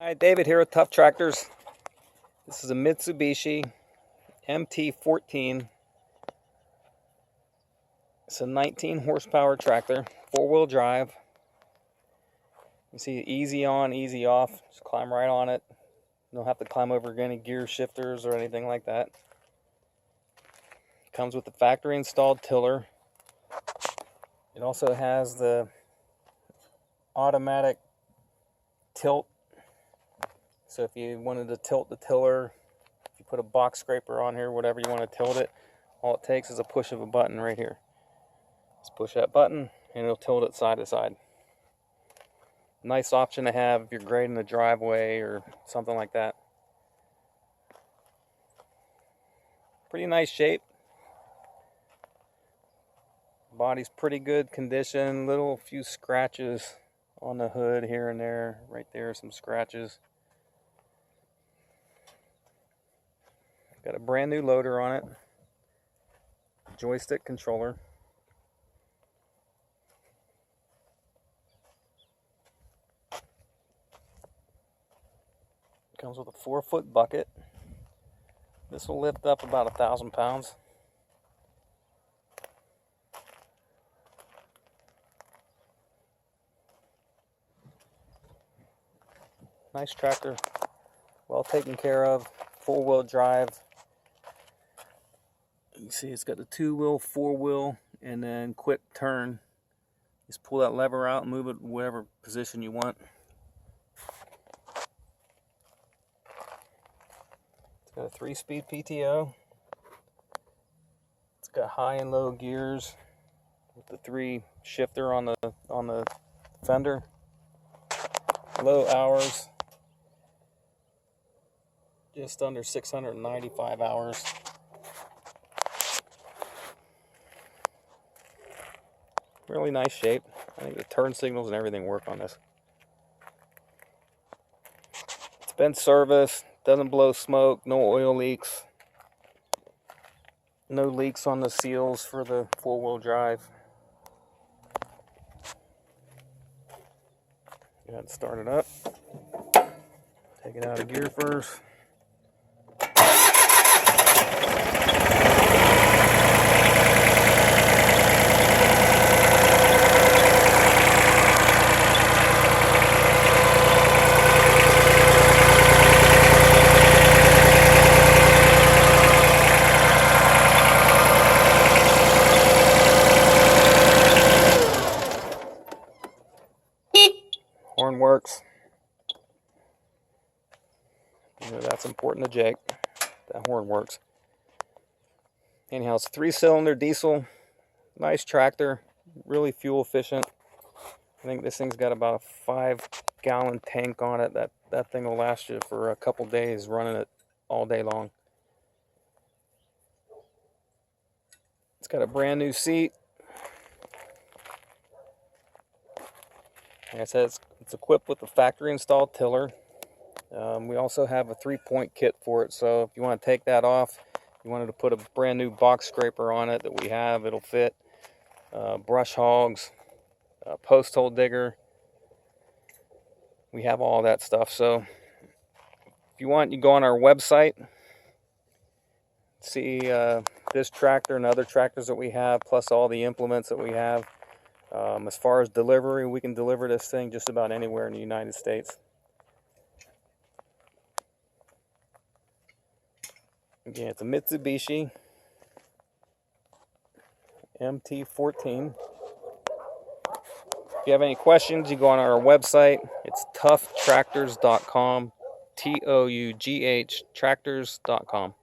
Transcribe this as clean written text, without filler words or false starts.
Hi, David here with Tough Tractors. This is a Mitsubishi MT14. It's a 19 horsepower tractor, 4-wheel drive. You see easy on, easy off. Just climb right on it. You don't have to climb over any gear shifters or anything like that. It comes with the factory installed tiller. It also has the automatic tilt. So if you wanted to tilt the tiller, if you put a box scraper on here, whatever you want to tilt it, all it takes is a push of a button right here. Just push that button and it'll tilt it side to side. Nice option to have if you're grading the driveway or something like that. Pretty nice shape. Body's pretty good condition. Little few scratches on the hood here and there. Right there, some scratches. Got a brand new loader on it. Joystick controller. Comes with a 4-foot bucket. This will lift up about 1,000 pounds. Nice tractor, well taken care of, 4-wheel drive. You can see it's got the 2-wheel, 4-wheel, and then quick turn. Just pull that lever out and move it whatever position you want. It's got a 3-speed PTO. It's got high and low gears with the 3 shifter on the fender. Low hours, just under 695 hours. Really nice shape. I think the turn signals and everything work on this. It's been serviced, doesn't blow smoke, no oil leaks. No leaks on the seals for the 4-wheel drive. Go ahead and start it up. Take it out of gear first. Horn works. You know, that's important to Jake. That horn works. Anyhow, it's a 3-cylinder diesel. Nice tractor. Really fuel efficient. I think this thing's got about a 5-gallon tank on it. That thing will last you for a couple days running it all day long. It's got a brand new seat. Like I said, it's equipped with a factory installed tiller. We also have a 3-point kit for it, so if you want to take that off, you wanted to put a brand new box scraper on it that we have, it'll fit. Brush hogs, post hole digger. We have all that stuff. So if you want, you go on our website, see this tractor and other tractors that we have, plus all the implements that we have. As far as delivery, we can deliver this thing just about anywhere in the United States. Again, it's a Mitsubishi MT14. If you have any questions, you go on our website. It's ToughTractors.com. ToughTractors.com.